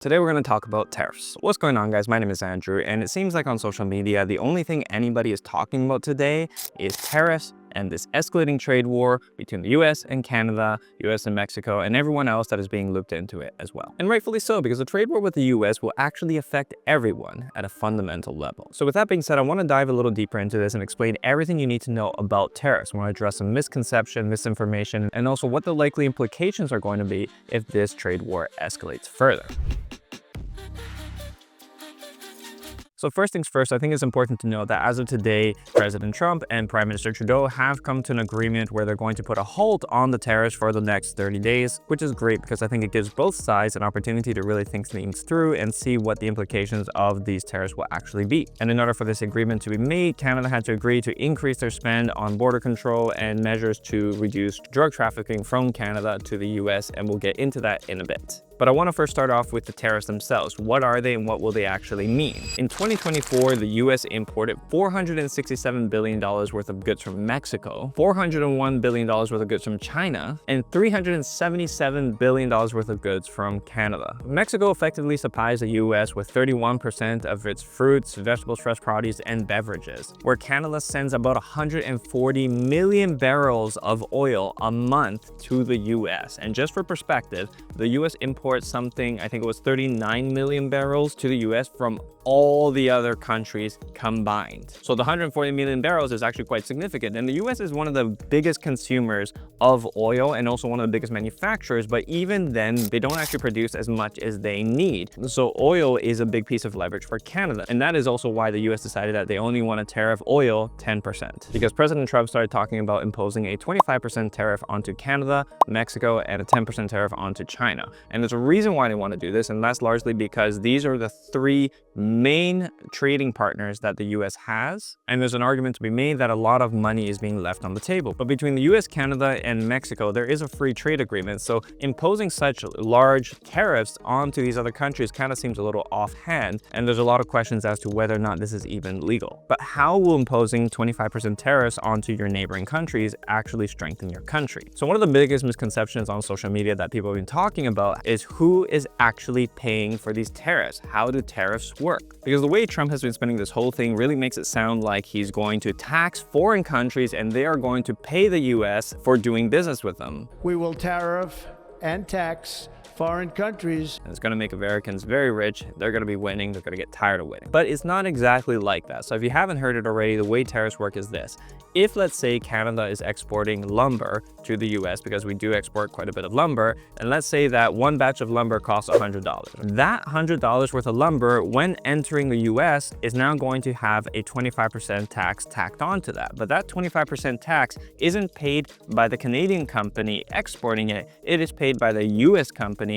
Today we're going to talk about tariffs. What's going on, guys? My name is Andrew, and it seems like on social media, the only thing anybody is talking about today is tariffs and this escalating trade war between the US and Canada, US and Mexico, and everyone else that is being looped into it as well. And rightfully so, because the trade war with the US will actually affect everyone at a fundamental level. So with that being said, I want to dive a little deeper into this and explain everything you need to know about tariffs. I want to address some misconception, misinformation, and also what the likely implications are going to be if this trade war escalates further. So first things first, I think it's important to know that as of today, President Trump and Prime Minister Trudeau have come to an agreement where they're going to put a halt on the tariffs for the next 30 days, which is great because I think it gives both sides an opportunity to really think things through and see what the implications of these tariffs will actually be. And in order for this agreement to be made, Canada had to agree to increase their spend on border control and measures to reduce drug trafficking from Canada to the US, and we'll get into that in a bit. But I want to first start off with the tariffs themselves. What are they and what will they actually mean? In 2024, the US imported $467 billion worth of goods from Mexico, $401 billion worth of goods from China, and $377 billion worth of goods from Canada. Mexico effectively supplies the US with 31% of its fruits, vegetables, fresh produce, and beverages, where Canada sends about 140 million barrels of oil a month to the US. And just for perspective, the US imports something, I think it was 39 million barrels to the US from all the other countries combined. So the 140 million barrels is actually quite significant. And the US is one of the biggest consumers of oil and also one of the biggest manufacturers, but even then they don't actually produce as much as they need. So oil is a big piece of leverage for Canada. And that is also why the US decided that they only want to tariff oil 10%, because President Trump started talking about imposing a 25% tariff onto Canada, Mexico, and a 10% tariff onto China. And there's a reason why they want to do this, and that's largely because these are the three main trading partners that the US has, and there's an argument to be made that a lot of money is being left on the table. But between the US, Canada, and Mexico, there is a free trade agreement, so imposing such large tariffs onto these other countries kind of seems a little offhand, and there's a lot of questions as to whether or not this is even legal. But how will imposing 25% tariffs onto your neighboring countries actually strengthen your country? So one of the biggest misconceptions on social media that people have been talking about is who is actually paying for these tariffs? How do tariffs work? Because the way Trump has been spending this whole thing really makes it sound like he's going to tax foreign countries and they are going to pay the US for doing business with them. We will tariff and tax foreign countries. And it's going to make Americans very rich. They're going to be winning. They're going to get tired of winning. But it's not exactly like that. So if you haven't heard it already, the way tariffs work is this. If, let's say, Canada is exporting lumber to the US, because we do export quite a bit of lumber, and let's say that one batch of lumber costs $100. That $100 worth of lumber, when entering the US, is now going to have a 25% tax tacked onto that. But that 25% tax isn't paid by the Canadian company exporting it. It is paid by the US company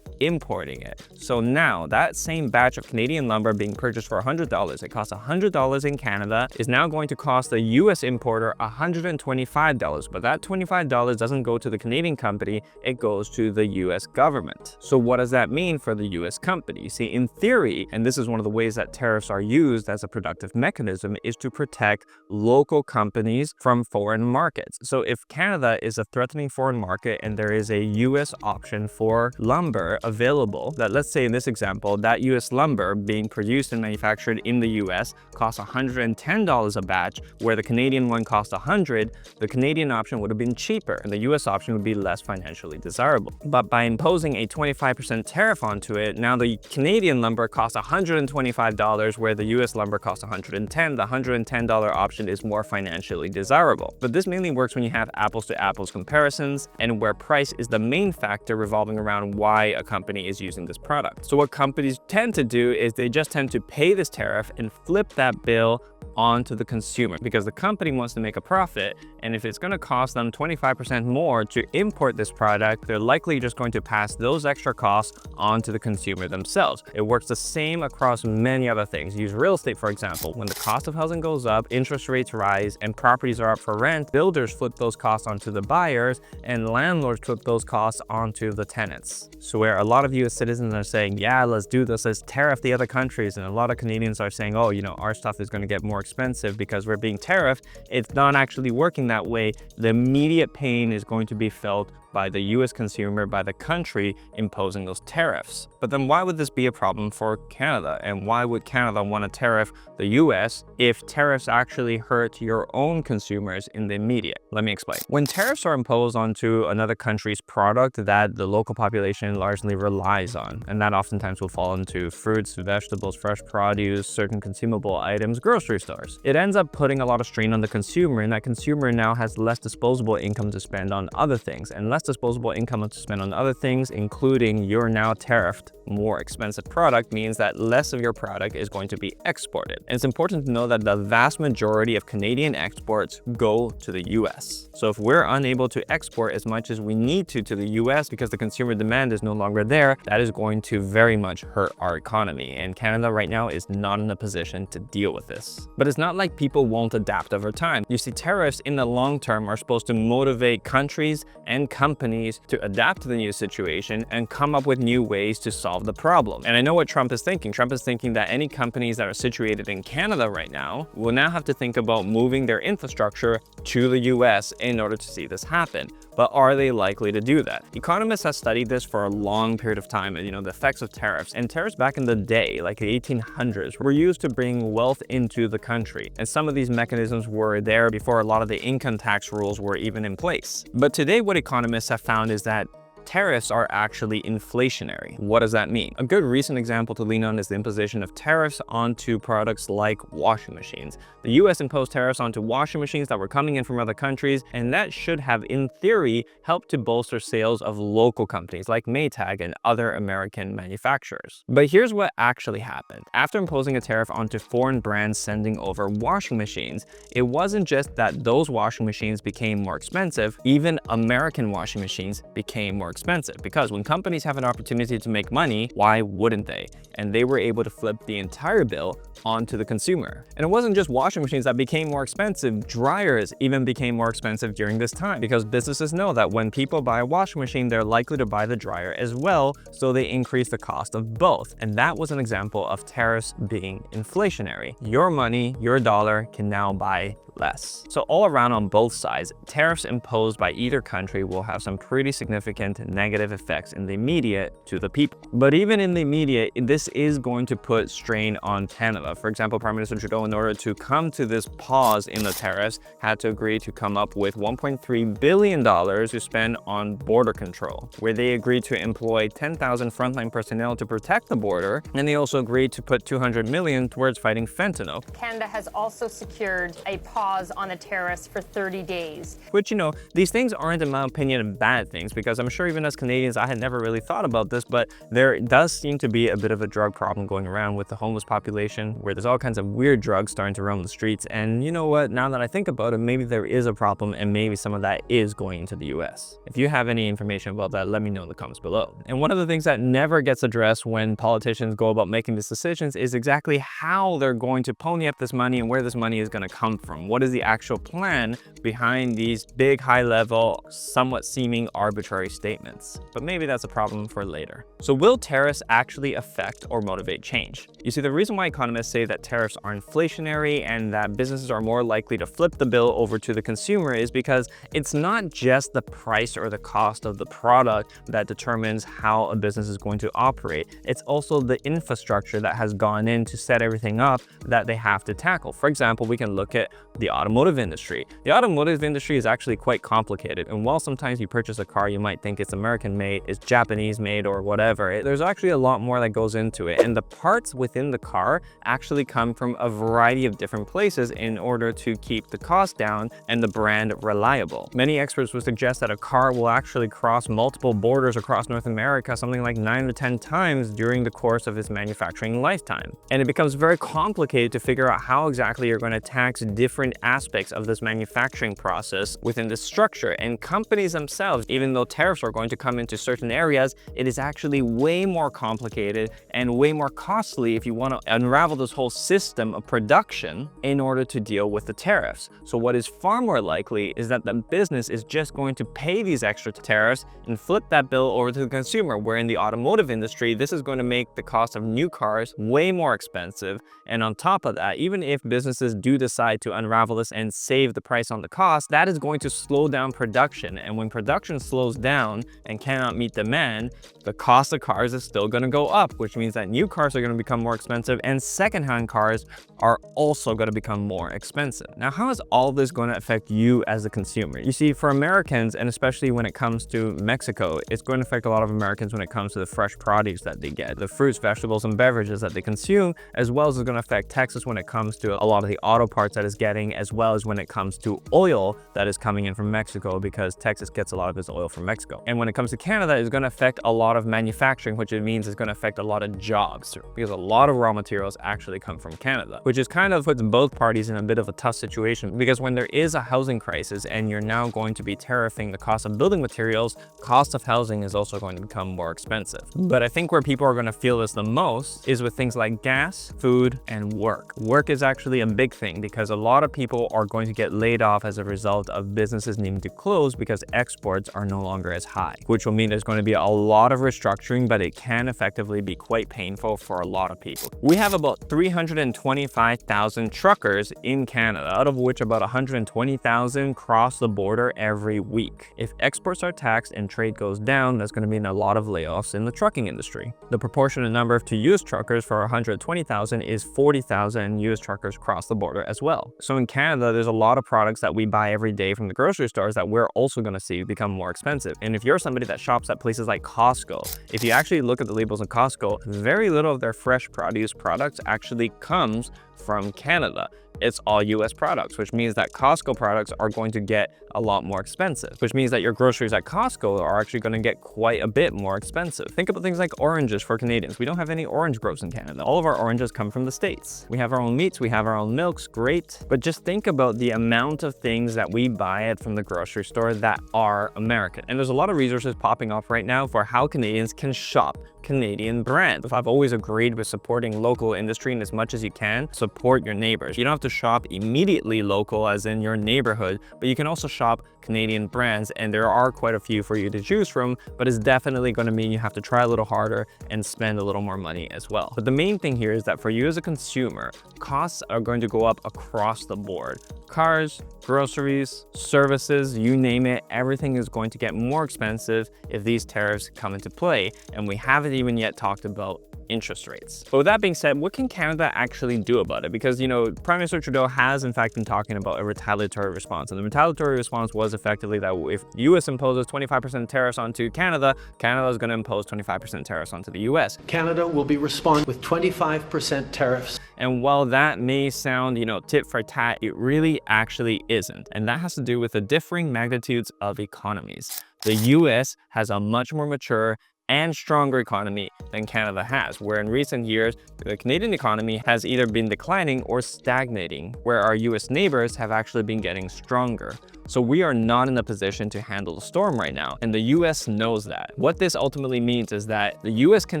importing it. So now that same batch of Canadian lumber being purchased for $100, it costs $100 in Canada, is now going to cost the US importer $125. But that $25 doesn't go to the Canadian company, it goes to the US government. So what does that mean for the US company? You see, in theory, and this is one of the ways that tariffs are used as a productive mechanism, is to protect local companies from foreign markets. So if Canada is a threatening foreign market and there is a US option for lumber available, that let's say in this example, that US lumber being produced and manufactured in the US costs $110 a batch, where the Canadian one costs $100, the Canadian option would have been cheaper and the US option would be less financially desirable. But by imposing a 25% tariff onto it, now the Canadian lumber costs $125, where the US lumber costs $110. The $110 option is more financially desirable. But this mainly works when you have apples to apples comparisons and where price is the main factor revolving around why a company is using this product. So what companies tend to do is they just tend to pay this tariff and flip that bill onto the consumer, because the company wants to make a profit, and if it's going to cost them 25% more to import this product, they're likely just going to pass those extra costs onto the consumer themselves. It works the same across many other things. Use real estate, for example. When the cost of housing goes up, interest rates rise, and properties are up for rent, builders flip those costs onto the buyers, and landlords flip those costs onto the tenants. So where a lot of US citizens are saying, yeah, let's do this, let's tariff the other countries, and a lot of Canadians are saying, oh, you know, our stuff is going to get more expensive because we're being tariffed, it's not actually working that way. The immediate pain is going to be felt by the US consumer, by the country imposing those tariffs. But then why would this be a problem for Canada? And why would Canada want to tariff the US if tariffs actually hurt your own consumers in the immediate? Let me explain. When tariffs are imposed onto another country's product that the local population largely relies on, and that oftentimes will fall into fruits, vegetables, fresh produce, certain consumable items, grocery stores, it ends up putting a lot of strain on the consumer, and that consumer now has less disposable income to spend on other things, and less disposable income to spend on other things, including your now tariffed, more expensive product, means that less of your product is going to be exported. And it's important to know that the vast majority of Canadian exports go to the US. So if we're unable to export as much as we need to the US because the consumer demand is no longer there, that is going to very much hurt our economy. And Canada right now is not in a position to deal with this. But it's not like people won't adapt over time. You see, tariffs in the long term are supposed to motivate countries and companies to adapt to the new situation and come up with new ways to solve the problem. And I know what Trump is thinking. Trump is thinking that any companies that are situated in Canada right now will now have to think about moving their infrastructure to the US in order to see this happen. But are they likely to do that? Economists have studied this for a long period of time, the effects of tariffs. And tariffs back in the day, like the 1800s, were used to bring wealth into the country. And some of these mechanisms were there before a lot of the income tax rules were even in place. But today, what economists have found is that tariffs are actually inflationary. What does that mean? A good recent example to lean on is the imposition of tariffs onto products like washing machines. The US imposed tariffs onto washing machines that were coming in from other countries, and that should have, in theory, helped to bolster sales of local companies like Maytag and other American manufacturers. But here's what actually happened. After imposing a tariff onto foreign brands sending over washing machines, it wasn't just that those washing machines became more expensive, even American washing machines became more expensive, because when companies have an opportunity to make money, why wouldn't they? And they were able to flip the entire bill onto the consumer. And it wasn't just washing machines that became more expensive, dryers even became more expensive during this time, because businesses know that when people buy a washing machine, they're likely to buy the dryer as well, so they increase the cost of both. And that was an example of tariffs being inflationary. Your money, your dollar, can now buy less. So all around on both sides, tariffs imposed by either country will have some pretty significant negative effects in the immediate to the people. But even in the immediate, this is going to put strain on Canada. For example, Prime Minister Trudeau, in order to come to this pause in the tariffs, had to agree to come up with $1.3 billion to spend on border control, where they agreed to employ 10,000 frontline personnel to protect the border, and they also agreed to put $200 million towards fighting fentanyl. Canada has also secured a pause on the tariffs for 30 days. Which, these things aren't, in my opinion, bad things, because I'm sure even as Canadians, I had never really thought about this, but there does seem to be a bit of a drug problem going around with the homeless population, where there's all kinds of weird drugs starting to roam the streets. And you know what? Now that I think about it, maybe there is a problem, and maybe some of that is going into the US. If you have any information about that, let me know in the comments below. And one of the things that never gets addressed when politicians go about making these decisions is exactly how they're going to pony up this money and where this money is going to come from. What is the actual plan behind these big, high-level, somewhat seeming arbitrary statements? But maybe that's a problem for later. So will tariffs actually affect or motivate change? You see, the reason why economists say that tariffs are inflationary and that businesses are more likely to flip the bill over to the consumer is because it's not just the price or the cost of the product that determines how a business is going to operate. It's also the infrastructure that has gone in to set everything up that they have to tackle. For example, we can look at the automotive industry. The automotive industry is actually quite complicated, and while sometimes you purchase a car, you might think it's American made, it's Japanese made, or whatever, there's actually a lot more that goes into it, and the parts within the car actually come from a variety of different places in order to keep the cost down and the brand reliable. Many experts would suggest that a car will actually cross multiple borders across North America something like 9 to 10 times during the course of its manufacturing lifetime. And it becomes very complicated to figure out how exactly you're going to tax different aspects of this manufacturing process within this structure. And companies themselves, even though tariffs are going to come into certain areas, it is actually way more complicated and way more costly if you want to unravel this whole system of production in order to deal with the tariffs. So what is far more likely is that the business is just going to pay these extra tariffs and flip that bill over to the consumer, where in the automotive industry, this is going to make the cost of new cars way more expensive. And on top of that, even if businesses do decide to unravel this and save the price on the cost, that is going to slow down production. And when production slows down and cannot meet demand, the cost of cars is still going to go up, which means that new cars are going to become more expensive and secondhand cars are also going to become more expensive. Now, how is all this going to affect you as a consumer? You see, for Americans, and especially when it comes to Mexico, it's going to affect a lot of Americans when it comes to the fresh produce that they get, the fruits, vegetables, and beverages that they consume, as well as it's going to affect Texas when it comes to a lot of the auto parts that it's getting, as well as when it comes to oil that is coming in from Mexico, because Texas gets a lot of its oil from Mexico. And when it comes to Canada, it's going to affect a lot of manufacturing, which it means it's going to affect a lot of jobs, because a lot of raw materials actually come from Canada, which is kind of puts both parties in a bit of a tough situation, because when there is a housing crisis and you're now going to be tariffing the cost of building materials, cost of housing is also going to become more expensive. But I think where people are going to feel this the most is with things like gas, food, and work. Work is actually a big thing, because a lot of people are going to get laid off as a result of businesses needing to close because exports are no longer as high, which will mean there's going to be a lot of restructuring, but it can effectively be quite painful for a lot of people. We have about 325,000 truckers in Canada, out of which about 120,000 cross the border every week. If exports are taxed and trade goes down, that's going to mean a lot of layoffs in the trucking industry. The proportionate number to U.S. truckers for 120,000 is 40,000 U.S. truckers cross the border as well. So in Canada, there's a lot of products that we buy every day from the grocery stores that we're also going to see become more expensive. And if you're somebody that shops at places like Costco, if you actually look at the labels in Costco, very little of their fresh produce products actually comes from Canada. It's all US products, which means that Costco products are going to get a lot more expensive, which means that your groceries at Costco are actually going to get quite a bit more expensive. Think about things like oranges for Canadians. We don't have any orange groves in Canada. All of our oranges come from the States. We have our own meats, we have our own milks, great. But just think about the amount of things that we buy from the grocery store that are American. And there's a lot of resources popping up right now for how Canadians can shop Canadian brands. I've always agreed with supporting local industry, and as much as you can, support your neighbors. You don't have to shop immediately local as in your neighborhood, but you can also shop Canadian brands, and there are quite a few for you to choose from, but it's definitely going to mean you have to try a little harder and spend a little more money as well. But the main thing here is that for you as a consumer, costs are going to go up across the board. Cars, groceries, services, you name it, everything is going to get more expensive if these tariffs come into play, and we haven't even yet talked about interest rates. But with that being said, what can Canada actually do about it? Because, you know, Prime Minister Trudeau has in fact been talking about a retaliatory response, and the retaliatory response was effectively that if US imposes 25% tariffs onto Canada, Canada is going to impose 25% tariffs onto the US. Canada will be responding with 25% tariffs. And while that may sound, you know, tit for tat, it really actually isn't. And that has to do with the differing magnitudes of economies. The US has a much more mature and stronger economy than Canada has, where in recent years, the Canadian economy has either been declining or stagnating, where our US neighbors have actually been getting stronger. So we are not in a position to handle the storm right now, and the US knows that. What this ultimately means is that the US can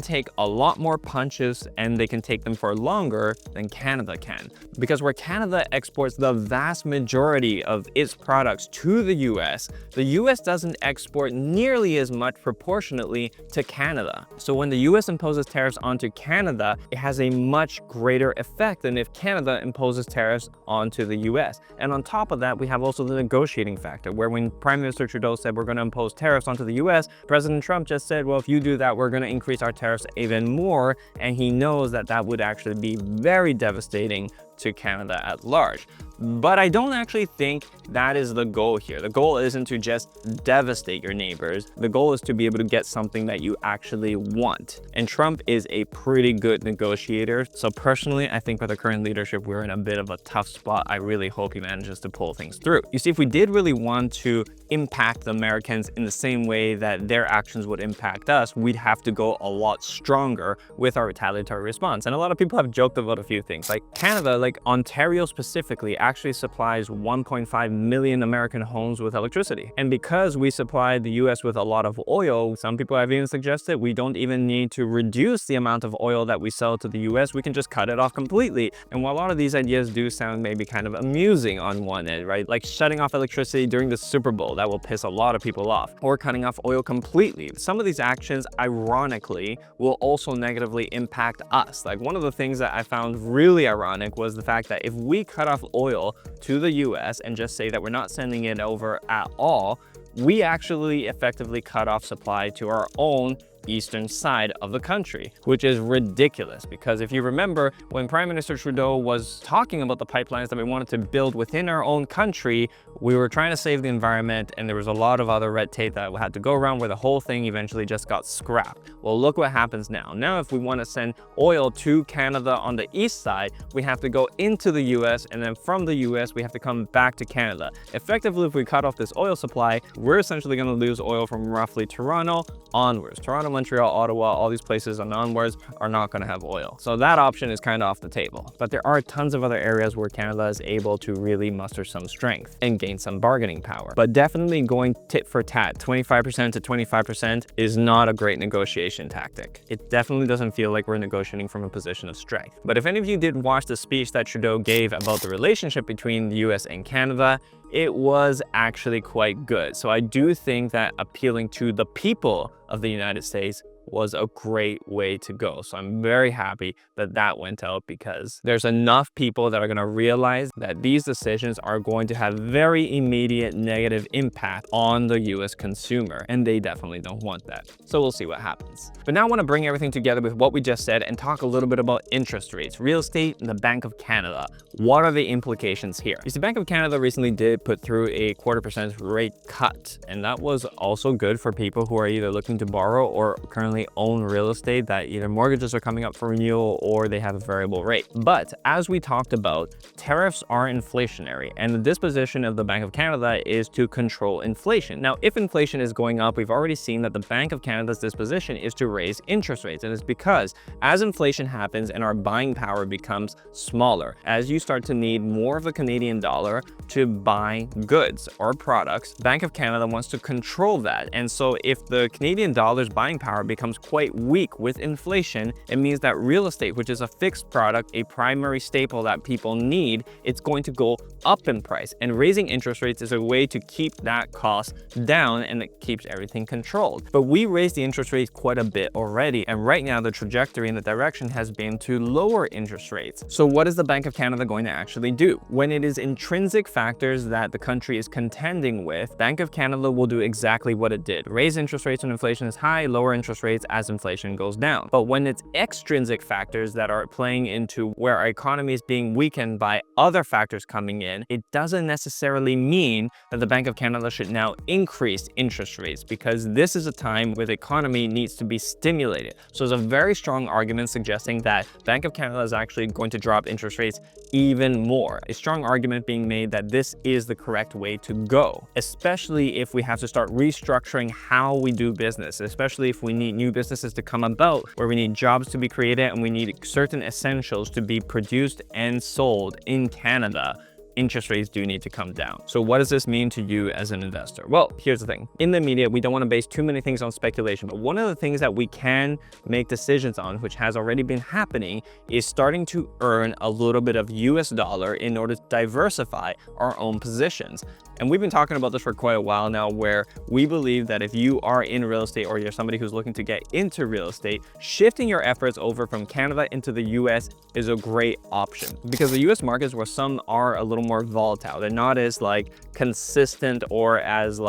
take a lot more punches, and they can take them for longer than Canada can. Because where Canada exports the vast majority of its products to the US doesn't export nearly as much proportionately to Canada. So when the US imposes tariffs onto Canada, it has a much greater effect than if Canada imposes tariffs onto the US. And on top of that, we have also the negotiating factor, where when Prime Minister Trudeau said we're going to impose tariffs onto the US, President Trump just said, well, if you do that, we're going to increase our tariffs even more. And he knows that that would actually be very devastating to Canada at large. But I don't actually think that is the goal here. The goal isn't to just devastate your neighbors. The goal is to be able to get something that you actually want. And Trump is a pretty good negotiator. So personally, I think with the current leadership, we're in a bit of a tough spot. I really hope he manages to pull things through. You see, if we did really want to impact the Americans in the same way that their actions would impact us, we'd have to go a lot stronger with our retaliatory response. And a lot of people have joked about a few things. Like Canada, like Ontario specifically actually supplies 1.5 million American homes with electricity. And because we supply the US with a lot of oil, some people have even suggested we don't even need to reduce the amount of oil that we sell to the US, we can just cut it off completely. And while a lot of these ideas do sound maybe kind of amusing on one end, right? Like shutting off electricity during the Super Bowl, that will piss a lot of people off, or cutting off oil completely. Some of these actions, ironically, will also negatively impact us. Like one of the things that I found really ironic was the fact that if we cut off oil to the US and just say that we're not sending it over at all, we actually effectively cut off supply to our own eastern side of the country, which is ridiculous. Because if you remember, when Prime Minister Trudeau was talking about the pipelines that we wanted to build within our own country, we were trying to save the environment, and there was a lot of other red tape that had to go around where the whole thing eventually just got scrapped. Well, look what happens now. Now, if we want to send oil to Canada on the east side, we have to go into the US, and then from the US, we have to come back to Canada. Effectively, if we cut off this oil supply, we're essentially going to lose oil from roughly Toronto onwards. Toronto, Montreal, Ottawa, all these places and onwards are not going to have oil. So that option is kind of off the table. But there are tons of other areas where Canada is able to really muster some strength and gain some bargaining power. But definitely going tit for tat, 25% to 25% is not a great negotiation tactic. It definitely doesn't feel like we're negotiating from a position of strength. But if any of you did watch the speech that Trudeau gave about the relationship between the US and Canada, it was actually quite good. So I do think that appealing to the people of the United States was a great way to go. So I'm very happy that that went out, because there's enough people that are going to realize that these decisions are going to have very immediate negative impact on the US consumer, and they definitely don't want that. So we'll see what happens. But now I want to bring everything together with what we just said and talk a little bit about interest rates, real estate, and the Bank of Canada. What are the implications here? The Bank of Canada recently did put through a 0.25% rate cut, and that was also good for people who are either looking to borrow or currently own real estate that either mortgages are coming up for renewal or they have a variable rate. But as we talked about, tariffs are inflationary, and the disposition of the Bank of Canada is to control inflation. Now, if inflation is going up, we've already seen that the Bank of Canada's disposition is to raise interest rates, and it's because as inflation happens and our buying power becomes smaller, as you start to need more of the Canadian dollar to buy goods or products, Bank of Canada wants to control that. And so if the Canadian dollar's buying power becomes quite weak with inflation, it means that real estate, which is a fixed product, a primary staple that people need, it's going to go up in price. And raising interest rates is a way to keep that cost down, and it keeps everything controlled. But we raised the interest rates quite a bit already, and right now the trajectory and the direction has been to lower interest rates. So what is the Bank of Canada going to actually do? When it is intrinsic factors that the country is contending with, Bank of Canada will do exactly what it did. Raise interest rates when inflation is high, lower interest rates as inflation goes down. But when it's extrinsic factors that are playing into where our economy is being weakened by other factors coming in, it doesn't necessarily mean that the Bank of Canada should now increase interest rates, because this is a time where the economy needs to be stimulated. So there's a very strong argument suggesting that Bank of Canada is actually going to drop interest rates even more. A strong argument being made that this is the correct way to go, especially if we have to start restructuring how we do business, especially if we need new businesses to come about, where we need jobs to be created and we need certain essentials to be produced and sold in Canada. Interest rates do need to come down. So what does this mean to you as an investor? Well, here's the thing. In the media, we don't want to base too many things on speculation, but one of the things that we can make decisions on, which has already been happening, is starting to earn a little bit of US dollar in order to diversify our own positions. And we've been talking about this for quite a while now, where we believe that if you are in real estate or you're somebody who's looking to get into real estate, shifting your efforts over from Canada into the US is a great option, because the US markets, where some are a little more volatile, they're not as consistent or as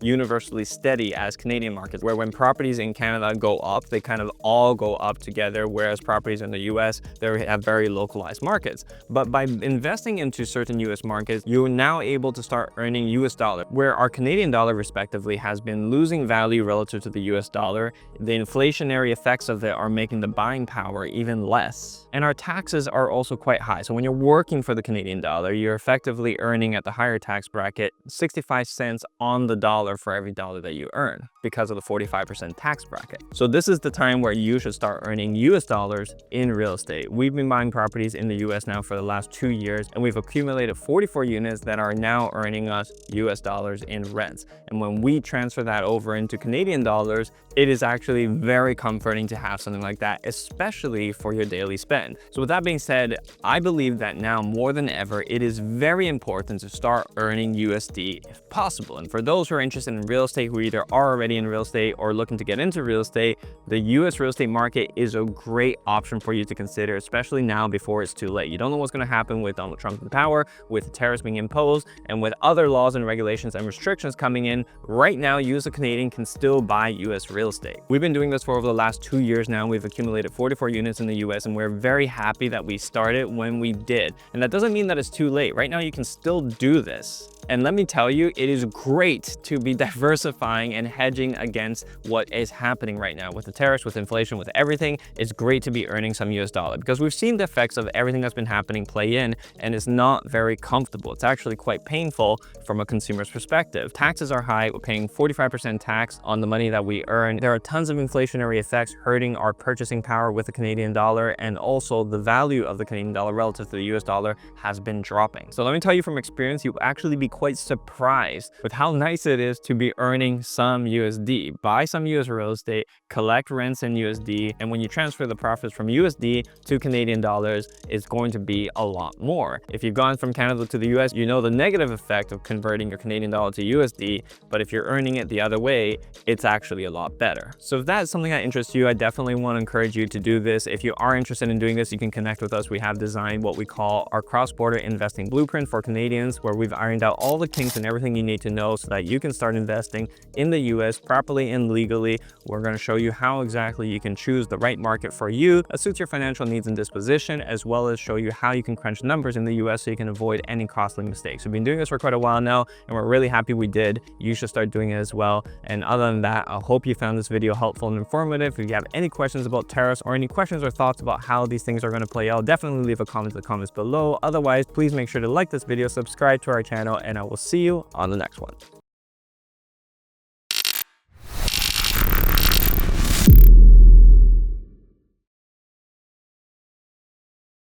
universally steady as Canadian markets, where when properties in Canada go up, they kind of all go up together, whereas properties in the US, they have very localized markets. But by investing into certain US markets, you're now able to start earning earning US dollar, where our Canadian dollar respectively has been losing value relative to the US dollar. The inflationary effects of it are making the buying power even less. And our taxes are also quite high. So when you're working for the Canadian dollar, you're effectively earning at the higher tax bracket 65 cents on the dollar for every dollar that you earn because of the 45% tax bracket. So this is the time where you should start earning US dollars in real estate. We've been buying properties in the US now for the last 2 years, and we've accumulated 44 units that are now earning us US dollars in rents. And when we transfer that over into Canadian dollars, it is actually very comforting to have something like that, especially for your daily spend. So with that being said, I believe that now more than ever, it is very important to start earning USD if possible. And for those who are interested in real estate, who either are already in real estate or looking to get into real estate, the US real estate market is a great option for you to consider, especially now before it's too late. You don't know what's going to happen with Donald Trump in power, with tariffs being imposed, and with other laws and regulations and restrictions coming in. Right now, you as a Canadian can still buy US real estate. We've been doing this for over the last 2 years now. We've accumulated 44 units in the US, and we're very happy that we started when we did. And that doesn't mean that it's too late. Right now, you can still do this. And let me tell you, it is great to be diversifying and hedging against what is happening right now with the tariffs, with inflation, with everything. It's great to be earning some US dollar because we've seen the effects of everything that's been happening play in, and it's not very comfortable. It's actually quite painful from a consumer's perspective. Taxes are high. We're paying 45% tax on the money that we earn. There are tons of inflationary effects hurting our purchasing power with the Canadian dollar, and also the value of the Canadian dollar relative to the US dollar has been dropping. So let me tell you from experience, you'll actually be quite surprised with how nice it is to be earning some USD. Buy some US real estate, collect rents in USD, and when you transfer the profits from USD to Canadian dollars, it's going to be a lot more. If you've gone from Canada to the US, you know the negative effect of converting your Canadian dollar to USD, but if you're earning it the other way, it's actually a lot better. So if that's something that interests you, I definitely want to encourage you to do this. If you are interested in doing this, you can connect with us. We have designed what we call our cross-border investing blueprint for Canadians, where we've ironed out all the kinks and everything you need to know so that you can start investing in the US properly and legally. We're going to show you how exactly you can choose the right market for you that suits your financial needs and disposition, as well as show you how you can crunch numbers in the US so you can avoid any costly mistakes. We've been doing this for quite a while now, and we're really happy we did. You should start doing it as well. And other than that, I hope you found this video helpful and informative. If you have any questions about tariffs or any questions or thoughts about how these things are going to play out, definitely leave a comment in the comments below. Otherwise, please make sure to like this video, subscribe to our channel, and I will see you on the next one.